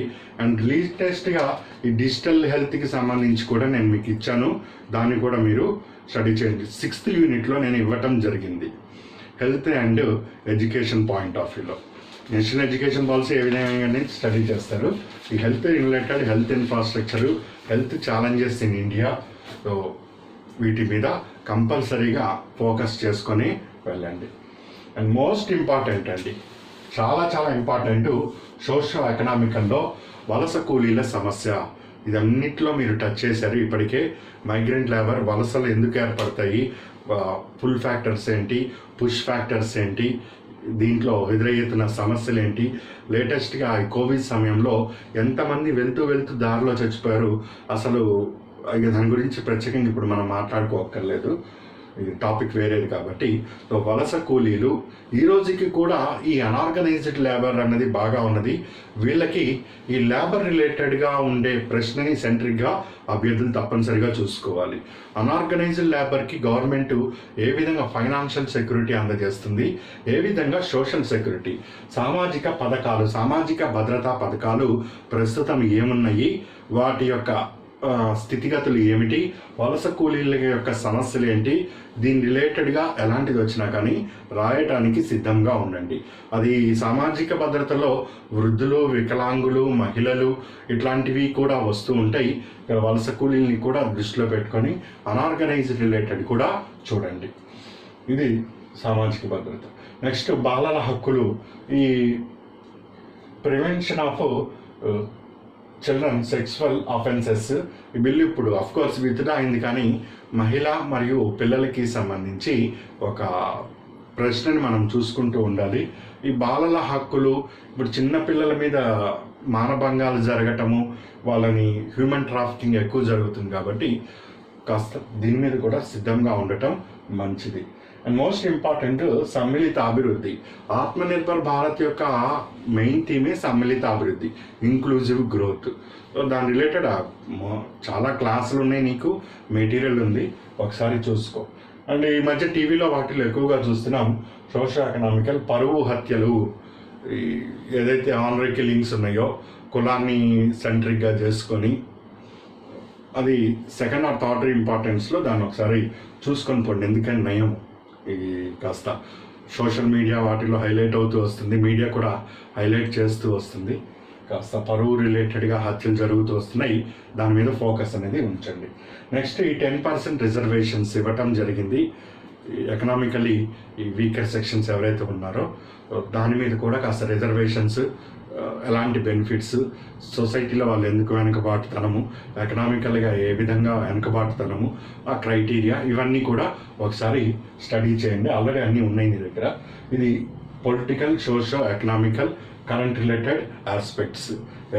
అండ్ లేటెస్ట్గా ఈ డిజిటల్ హెల్త్కి సంబంధించి కూడా నేను మీకు ఇచ్చాను, దాన్ని కూడా మీరు స్టడీ చేయండి. 6th యూనిట్లో నేను ఇవ్వటం జరిగింది. Health and education point of వ్యూలో నేషనల్ ఎడ్యుకేషన్ పాలసీ ఏ విధంగా స్టడీ చేస్తారు, ఈ health related, health infrastructure, health challenges in India, so వీటి మీద కంపల్సరీగా ఫోకస్ చేసుకొని వెళ్ళండి. అండ్ మోస్ట్ ఇంపార్టెంట్ అండి, చాలా చాలా ఇంపార్టెంట్, సోషో ఎకనామికల్లో వలస కూలీల సమస్య. ఇదన్నిట్లో మీరు టచ్ చేశారు ఇప్పటికే. మైగ్రెంట్ లేబర్, వలసలు ఎందుకు ఏర్పడతాయి, పుల్ ఫ్యాక్టర్స్ ఏంటి, పుష్ ఫ్యాక్టర్స్ ఏంటి, దీంట్లో ఎదురయ్తున్న సమస్యలు ఏంటి, లేటెస్ట్గా ఈ కోవిడ్ సమయంలో ఎంతమంది వెళ్తూ దారిలో చచ్చిపోయారు, అసలు దాని గురించి ప్రత్యేకంగా ఇప్పుడు మనం మాట్లాడుకోక్కర్లేదు, ఇది టాపిక్ వేరేది కాబట్టి. సో వలస కూలీలు ఈ రోజుకి కూడా ఈ అనార్గనైజ్డ్ లేబర్ అన్నది బాగా ఉన్నది. వీళ్ళకి ఈ లేబర్ రిలేటెడ్గా ఉండే ప్రశ్నని సెంట్రిక్గా అభ్యర్థులు తప్పనిసరిగా చూసుకోవాలి. అనార్గనైజ్డ్ లేబర్కి గవర్నమెంట్ ఏ విధంగా ఫైనాన్షియల్ సెక్యూరిటీ అందజేస్తుంది, ఏ విధంగా సోషల్ సెక్యూరిటీ, సామాజిక పథకాలు, సామాజిక భద్రతా పథకాలు ప్రస్తుతం ఏమున్నాయి, వాటి యొక్క స్థితిగతులు ఏమిటి, వలస కూలీల యొక్క సమస్యలు ఏంటి, దీని రిలేటెడ్గా ఎలాంటిది వచ్చినా కానీ రాయటానికి సిద్ధంగా ఉండండి. అది సామాజిక భద్రతలో వృద్ధులు, వికలాంగులు, మహిళలు ఇట్లాంటివి కూడా వస్తూ ఉంటాయి. వలస కూలీల్ని కూడా దృష్టిలో పెట్టుకొని అనార్గనైజ్డ్ రిలేటెడ్ కూడా చూడండి. ఇది సామాజిక భద్రత. నెక్స్ట్, బాలల హక్కులు, ఈ prevention of children sexual offences. ఈ బిల్లు ఇప్పుడు అఫ్కోర్స్ విత్డ్రా అయింది, కానీ మహిళ మరియు పిల్లలకి సంబంధించి ఒక ప్రశ్నని మనం చూసుకుంటూ ఉండాలి. ఈ బాలల హక్కులు, ఇప్పుడు చిన్న పిల్లల మీద మానభంగాలు జరగటము, వాళ్ళని హ్యూమన్ ట్రాఫికింగ్ ఎక్కువ జరుగుతుంది కాబట్టి కాస్త దీని మీద కూడా సిద్ధంగా ఉండటం మంచిది. అండ్ మోస్ట్ ఇంపార్టెంట్ సమ్మిళిత అభివృద్ధి. ఆత్మనిర్భర్ భారత్ యొక్క మెయిన్ థీమే సమ్మిళిత అభివృద్ధి, ఇంక్లూజివ్ గ్రోత్. సో దాని రిలేటెడ్ చాలా క్లాసులు ఉన్నాయి, నీకు మెటీరియల్ ఉంది, ఒకసారి చూసుకో. అండ్ ఈ మధ్య టీవీలో వాటిలో ఎక్కువగా చూస్తున్నాం సోషల్ ఎకనామికల్ పరువు హత్యలు, ఏదైతే ఆనరీ కిల్లింగ్స్ ఉన్నాయో కులాన్ని సెంట్రిక్గా చేసుకొని, అది సెకండ్ ఆర్ థర్డ్ ఇంపార్టెన్స్లో దాన్ని ఒకసారి చూసుకొని పోండి. ఎందుకంటే నయం ఈ కాస్త సోషల్ మీడియా వాటిలో హైలైట్ అవుతూ వస్తుంది, మీడియా కూడా హైలైట్ చేస్తూ వస్తుంది, కాస్త పరువు రిలేటెడ్గా హత్యలు జరుగుతూ వస్తున్నాయి, దాని మీద ఫోకస్ అనేది ఉంచండి. నెక్స్ట్ ఈ 10% రిజర్వేషన్స్ ఇవ్వటం జరిగింది ఎకనామికలీ ఈ వీకర్ సెక్షన్స్ ఎవరైతే ఉన్నారో దాని మీద కూడా కాస్త రిజర్వేషన్స్, ఎలాంటి బెనిఫిట్స్, సొసైటీలో వాళ్ళు ఎందుకు వెనకబాటుతనము, ఎకనామికల్గా ఏ విధంగా వెనకబాటుతనము, ఆ క్రైటీరియా, ఇవన్నీ కూడా ఒకసారి స్టడీ చేయండి. ఆల్రెడీ అన్నీ ఉన్నాయి నీ దగ్గర. ఇది political, socio economical, current related aspects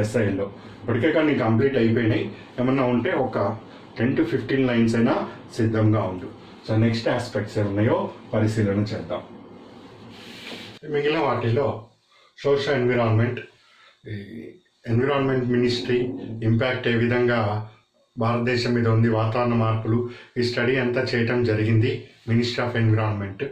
ఎస్ఐలో ఇప్పటికే కానీ కంప్లీట్ అయిపోయినాయి. ఏమన్నా ఉంటే ఒక 10 to 15 లైన్స్ అయినా సిద్ధంగా ఉండు. సో నెక్స్ట్ ఆస్పెక్ట్స్ ఏమున్నాయో పరిశీలన చేద్దాం. మిగిలిన వాటిలో సోషల్ ఎన్విరాన్మెంట్ మినిస్ట్రీ ఇంపాక్ట్ ఏ విధంగా భారతదేశం మీద ఉంది, వాతావరణ మార్పులు, ఈ స్టడీ అంతా చేయటం జరిగింది మినిస్ట్రీ ఆఫ్ ఎన్విరాన్మెంట్.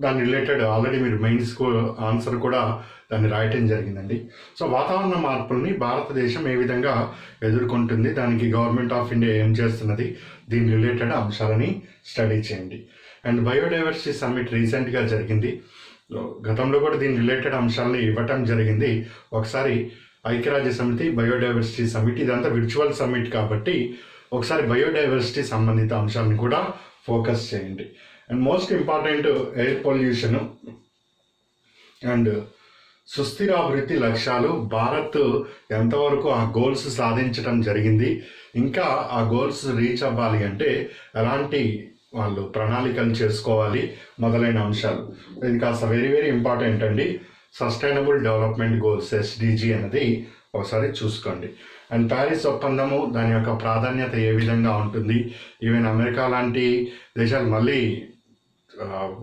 దాని రిలేటెడ్ ఆల్రెడీ మీరు మెయిన్స్కు ఆన్సర్ కూడా దాన్ని రాయటం జరిగిందండి. సో వాతావరణ మార్పుల్ని భారతదేశం ఏ విధంగా ఎదుర్కొంటుంది, దానికి గవర్నమెంట్ ఆఫ్ ఇండియా ఏం చేస్తున్నది, దీని రిలేటెడ్ అంశాలని స్టడీ చేయండి. అండ్ బయోడైవర్సిటీ సమ్మిట్ రీసెంట్గా జరిగింది, గతంలో కూడా దీని రిలేటెడ్ అంశాలని ఇవ్వటం జరిగింది. ఒకసారి ఐక్యరాజ్య సమితి బయోడైవర్సిటీ సమ్మిట్, ఇదంతా విర్చువల్ సమ్మిట్ కాబట్టి ఒకసారి బయోడైవర్సిటీ సంబంధిత అంశాలను కూడా ఫోకస్ చేయండి. And most important air pollution and సుస్థిర అభివృద్ధి లక్ష్యాలు, భారత్ ఎంతవరకు ఆ గోల్స్ సాధించడం జరిగింది, ఇంకా ఆ గోల్స్ రీచ్ అవ్వాలి అంటే ఎలాంటి వాళ్ళు ప్రణాళికలు చేసుకోవాలి, మొదలైన అంశాలు. ఇది కాస్త వెరీ వెరీ ఇంపార్టెంట్ అండి. సస్టైనబుల్ డెవలప్మెంట్ గోల్స్ SDG అనేది ఒకసారి చూసుకోండి. అండ్ ప్యారిస్ ఒప్పందము, దాని యొక్క ప్రాధాన్యత ఏ విధంగా ఉంటుంది, ఈవెన్ అమెరికా లాంటి దేశాలు మళ్ళీ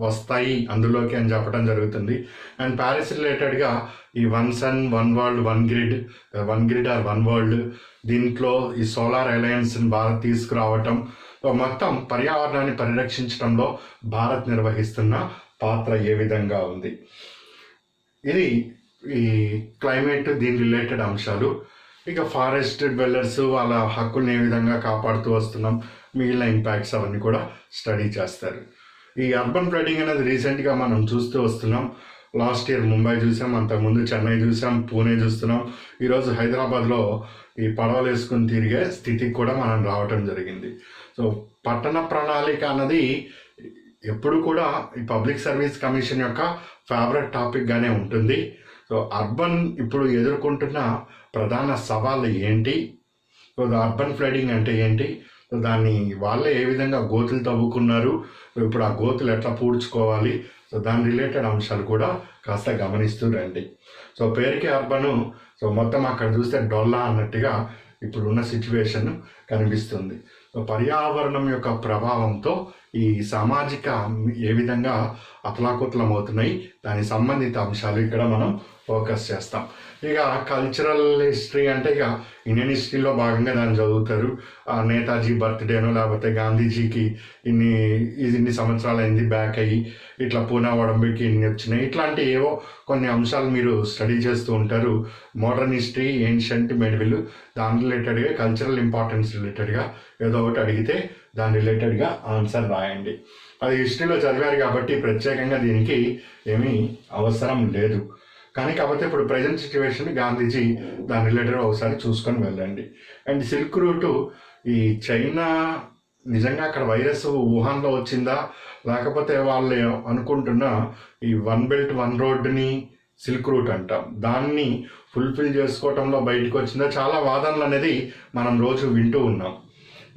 వస్తాయి అందులోకి అని చెప్పడం జరుగుతుంది. అండ్ ప్యారిస్ రిలేటెడ్గా ఈ 1 sun 1 world 1 grid are 1 world, దీంట్లో ఈ సోలార్ అలయన్స్ని భారత్ తీసుకురావటం, మొత్తం పర్యావరణాన్ని పరిరక్షించడంలో భారత్ నిర్వహిస్తున్న పాత్ర ఏ విధంగా ఉంది, ఇది ఈ క్లైమేట్, దీని రిలేటెడ్ అంశాలు. ఇక ఫారెస్ట్ డ్వెల్లర్స్ వాళ్ళ హక్కుల్ని ఏ విధంగా కాపాడుతూ వస్తున్నాం, మిగిలిన ఇంపాక్ట్స్ అవన్నీ కూడా స్టడీ చేస్తారు. ఈ అర్బన్ ఫ్లడింగ్ అనేది రీసెంట్గా మనం చూస్తూ వస్తున్నాం. లాస్ట్ ఇయర్ ముంబై చూసాం, అంతకుముందు చెన్నై చూసాం, పూణే చూస్తున్నాం, ఈరోజు హైదరాబాద్లో ఈ పడవలు వేసుకుని తిరిగే స్థితికి కూడా మనం రావటం జరిగింది. సో పట్టణ ప్రణాళిక అన్నది ఎప్పుడు కూడా ఈ పబ్లిక్ సర్వీస్ కమిషన్ యొక్క ఫేవరెట్ టాపిక్గానే ఉంటుంది. సో అర్బన్ ఇప్పుడు ఎదుర్కొంటున్న ప్రధాన సవాళ్ళు ఏంటి, సో అర్బన్ ఫ్లడింగ్ అంటే ఏంటి, సో దాన్ని వాళ్ళే ఏ విధంగా గోతులు తవ్వుకున్నారు, ఇప్పుడు ఆ గోతులు ఎట్లా పూడ్చుకోవాలి, సో దాని రిలేటెడ్ అంశాలు కూడా కాస్త గమనిస్తూ రండి. సో పేరుకి అర్బను, సో మొత్తం అక్కడ చూస్తే డొల్లా అన్నట్టుగా ఇప్పుడున్న సిచ్యువేషన్ కనిపిస్తుంది. సో పర్యావరణం యొక్క ప్రభావంతో ఈ సామాజిక ఏ విధంగా అతలాకుతలం అవుతున్నాయి, దానికి సంబంధిత అంశాలు ఇక్కడ మనం ఫోకస్ చేస్తాం. ఇక కల్చరల్ హిస్టరీ అంటే ఇక ఇండియన్ హిస్టరీలో భాగంగా దాన్ని చదువుతారు. నేతాజీ బర్త్డేనో లేకపోతే గాంధీజీకి ఇన్ని సంవత్సరాలు అయింది బ్యాక్ అయ్యి, ఇట్లా పూనా ఒడంబడికి ఇన్ని వచ్చినాయి, ఇట్లాంటి ఏవో కొన్ని అంశాలు మీరు స్టడీ చేస్తూ ఉంటారు. మోడర్న్ హిస్టరీ, ఏన్షియంట్, మెడివల్, దాని రిలేటెడ్గా కల్చరల్ ఇంపార్టెన్స్ రిలేటెడ్గా ఏదో ఒకటి అడిగితే దాని రిలేటెడ్గా ఆన్సర్ రాయండి. అది హిస్టరీలో చదివారు కాబట్టి ప్రత్యేకంగా దీనికి ఏమీ అవసరం లేదు. కానీ కాకపోతే ఇప్పుడు ప్రజెంట్ సిచ్యువేషన్ గాంధీజీ దాని రిలేటెడ్ ఒకసారి చూసుకొని వెళ్ళండి. అండ్ సిల్క్ రూటు, ఈ చైనా నిజంగా అక్కడ వైరస్ వుహాన్లో వచ్చిందా, లేకపోతే వాళ్ళు అనుకుంటున్న ఈ 1 belt 1 roadని సిల్క్ రూట్ అంటాం, దాన్ని ఫుల్ఫిల్ చేసుకోవటంలో బయటకు వచ్చిందా, చాలా వాదనలు అనేది మనం రోజు వింటూ ఉన్నాం.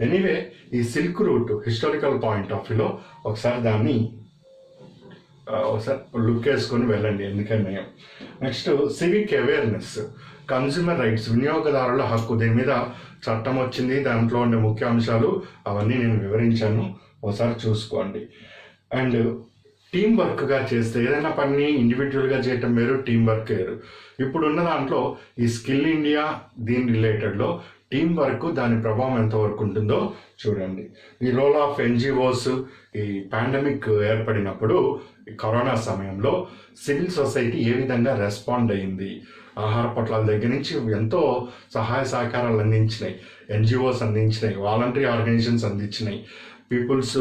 ఎనీవే ఈ silk route historical point of వ్యూలో ఒకసారి దాన్ని ఒకసారి లుక్ వేసుకొని వెళ్ళండి, ఎందుకంటే next civic awareness, consumer rights, వినియోగదారుల హక్కు, దీని మీద చట్టం వచ్చింది, దాంట్లో ఉండే ముఖ్య అంశాలు అవన్నీ నేను వివరించాను, ఒకసారి చూసుకోండి. అండ్ టీం వర్క్గా చేస్తే ఏదైనా పని ఇండివిజువల్గా చేయటం వేరు, టీం వర్క్ వేరు. ఇప్పుడున్న దాంట్లో ఈ స్కిల్ ఇండియా దీని రిలేటెడ్లో టీం వర్క్ దాని ప్రభావం ఎంతవరకు ఉంటుందో చూడండి. ఈ రోల్ ఆఫ్ ఎన్జిఓస్ ఈ పాండమిక్ ఏర్పడినప్పుడు ఈ కరోనా సమయంలో సివిల్ సొసైటీ ఏ విధంగా రెస్పాండ్ అయింది, ఆహార పొట్లాల దగ్గర నుంచి ఎంతో సహాయ సహకారాలు అందించినాయి, ఎన్జిఓస్ అందించినాయి, వాలంటరీ ఆర్గనైజేషన్స్ అందించినాయి, పీపుల్స్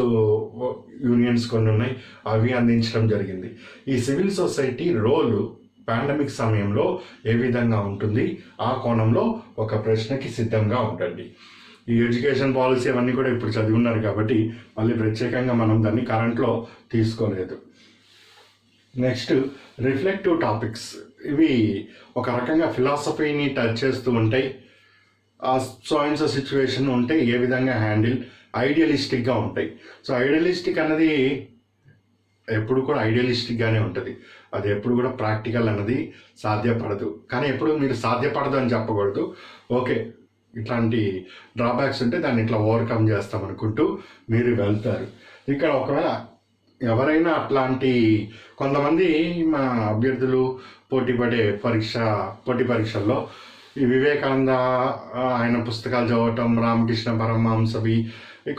యూనియన్స్ కొన్ని ఉన్నాయి, అవి అందించడం జరిగింది. ఈ సివిల్ సొసైటీ రోలు పాండమిక్ సమయంలో ఏ విధంగా ఉంటుంది, ఆ కోణంలో ఒక ప్రశ్నకి సిద్ధంగా ఉండండి. ఈ ఎడ్యుకేషన్ పాలసీ అవన్నీ కూడా ఇప్పుడు చదివి ఉన్నారు కాబట్టి మళ్ళీ ప్రత్యేకంగా మనం దాన్ని కరెంట్లో తీసుకోలేదు. Next reflective topics. ఇవి ఒక రకంగా ఫిలాసఫీని టచ్ చేస్తూ ఉంటాయి. ఆ సో అండ్ సో సిచ్యువేషన్ ఉంటే ఏ విధంగా హ్యాండిల్, ఐడియలిస్టిక్గా ఉంటాయి. సో ఐడియలిస్టిక్ అన్నది ఎప్పుడు కూడా ఐడియలిస్టిక్గానే ఉంటుంది. అది ఎప్పుడు కూడా ప్రాక్టికల్ అన్నది సాధ్యపడదు. కానీ ఎప్పుడు మీరు సాధ్యపడదు అని చెప్పకూడదు. ఓకే, ఇట్లాంటి డ్రాబ్యాక్స్ ఉంటే దాన్ని ఇట్లా ఓవర్కమ్ చేస్తామనుకుంటూ మీరు వెళ్తారు. ఇక్కడ ఒకవేళ ఎవరైనా అట్లాంటి కొంతమంది మా అభ్యర్థులు పోటీ పరీక్షల్లో ఈ వివేకానంద ఆయన పుస్తకాలు చదవటం, రామకృష్ణ పరమహంసవి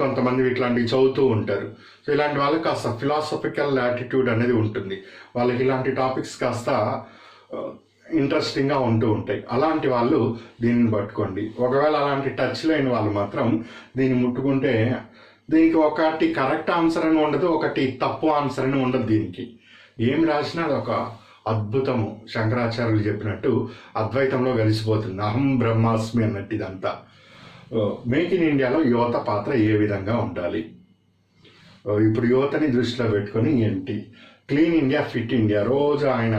కొంతమంది ఇట్లాంటివి చదువుతూ ఉంటారు. సో ఇలాంటి వాళ్ళకి కాస్త ఫిలాసఫికల్ యాటిట్యూడ్ అనేది ఉంటుంది. వాళ్ళకి ఇలాంటి టాపిక్స్ కాస్త ఇంట్రెస్టింగ్గా ఉంటూ ఉంటాయి. అలాంటి వాళ్ళు దీన్ని పట్టుకోండి. ఒకవేళ అలాంటి టచ్ లేని వాళ్ళు మాత్రం దీన్ని ముట్టుకుంటే దీనికి ఒకటి కరెక్ట్ ఆన్సర్ అని ఉండదు, ఒకటి తప్పు ఆన్సర్ అని ఉండదు. దీనికి ఏం రాసినా అది ఒక అద్భుతము. శంకరాచార్యులు చెప్పినట్టు అద్వైతంలో కలిసిపోతుంది. అహం బ్రహ్మాస్మి అన్నట్టు ఇదంతా. మేక్ ఇన్ ఇండియాలో యువత పాత్ర ఏ విధంగా ఉండాలి, ఇప్పుడు యువతని దృష్టిలో పెట్టుకొని ఏంటి, క్లీన్ ఇండియా ఫిట్ ఇండియా. రోజు ఆయన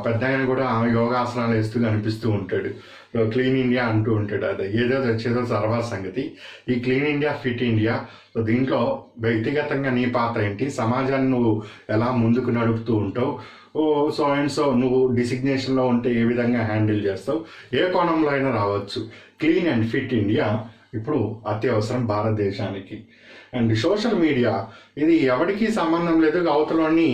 పెద్ద ఆయన కూడా యోగాసనాలు వేస్తూ కనిపిస్తూ ఉంటాడు. క్లీన్ ఇండియా అంటూ ఉంటాడు. అది ఏదో వచ్చేదో సర్వా సంగతి. ఈ clean India fit India, so దీంట్లో వ్యక్తిగతంగా నీ పాత్ర ఏంటి, సమాజాన్ని నువ్వు ఎలా ముందుకు నడుపుతూ ఉంటావు, సో అండ్ సో నువ్వు డిసిగ్నేషన్లో ఉంటే ఏ విధంగా హ్యాండిల్ చేస్తావు, ఏ కోణంలో అయినా రావచ్చు. క్లీన్ అండ్ ఫిట్ ఇండియా ఇప్పుడు అత్యవసరం భారతదేశానికి. అండ్ సోషల్ మీడియా, ఇది ఎవరికి సంబంధం లేదు, అవతలని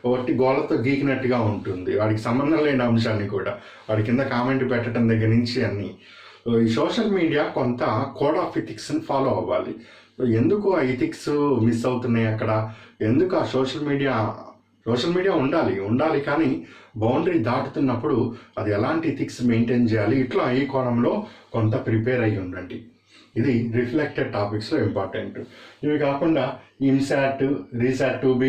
ఒకటి గోళ్ళతో గీకినట్టుగా ఉంటుంది. వాడికి సంబంధం లేని అంశాన్ని కూడా వాడి కింద కామెంట్ పెట్టడం దగ్గర నుంచి అన్నీ. ఈ సోషల్ మీడియా కొంత కోడ్ ఆఫ్ ఎథిక్స్ని ఫాలో అవ్వాలి. ఎందుకు ఆ ఎథిక్స్ మిస్ అవుతున్నాయి అక్కడ, ఎందుకు ఆ సోషల్ మీడియా ఉండాలి కానీ బౌండరీ దాటుతున్నప్పుడు అది ఎలాంటి ఎథిక్స్ మెయింటైన్ చేయాలి, ఇట్లా ఈ కోణంలో కొంత ప్రిపేర్ అయ్యి ఉండండి. ఇది రిఫ్లెక్టెడ్ టాపిక్స్లో ఇంపార్టెంట్. ఇవి కాకుండా INSAT, RISAT 2B,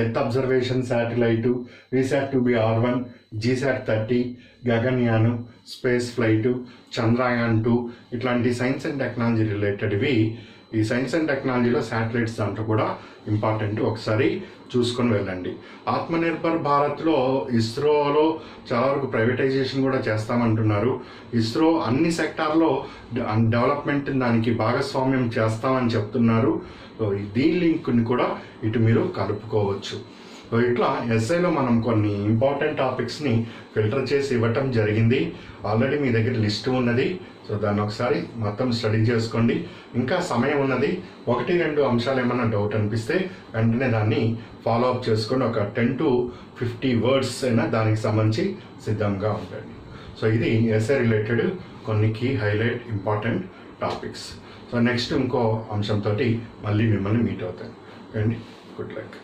earth observation satellite, RISAT 2B R1, GSAT 30, Gaganyaan, space flight, Chandrayaan 2 ఇట్లాంటి సైన్స్ అండ్ టెక్నాలజీ రిలేటెడ్వి. ఈ సైన్స్ అండ్ టెక్నాలజీలో శాటిలైట్స్ దాంట్లో కూడా ఇంపార్టెంట్, ఒకసారి చూసుకొని వెళ్ళండి. ఆత్మనిర్భర్ భారత్లో ఇస్రోలో చాలా వరకు ప్రైవేటైజేషన్ కూడా చేస్తామంటున్నారు. ఇస్రో అన్ని సెక్టార్లో డెవలప్మెంట్ దానికి భాగస్వామ్యం చేస్తామని చెప్తున్నారు. దీని లింక్ని కూడా ఇటు మీరు కలుపుకోవచ్చు. ఇట్లా ఎస్ఐలో మనం కొన్ని ఇంపార్టెంట్ టాపిక్స్ని ఫిల్టర్ చేసి ఇవ్వటం జరిగింది. ఆల్రెడీ మీ దగ్గర లిస్ట్ ఉన్నది. సో దాన్ని ఒకసారి మొత్తం స్టడీ చేసుకోండి. ఇంకా సమయం ఉన్నది. 1-2 అంశాలు ఏమన్నా డౌట్ అనిపిస్తే వెంటనే దాన్ని ఫాలో అప్ చేసుకొని ఒక 10 to 50 వర్డ్స్ అయినా దానికి సంబంధించి సిద్ధంగా ఉండండి. సో ఇది ఎస్ఐ రిలేటెడ్ కొన్ని key highlight important topics. So next ఇంకో అంశంతో మళ్ళీ మిమ్మల్ని మీట్ అవుతాను అండి. Good luck.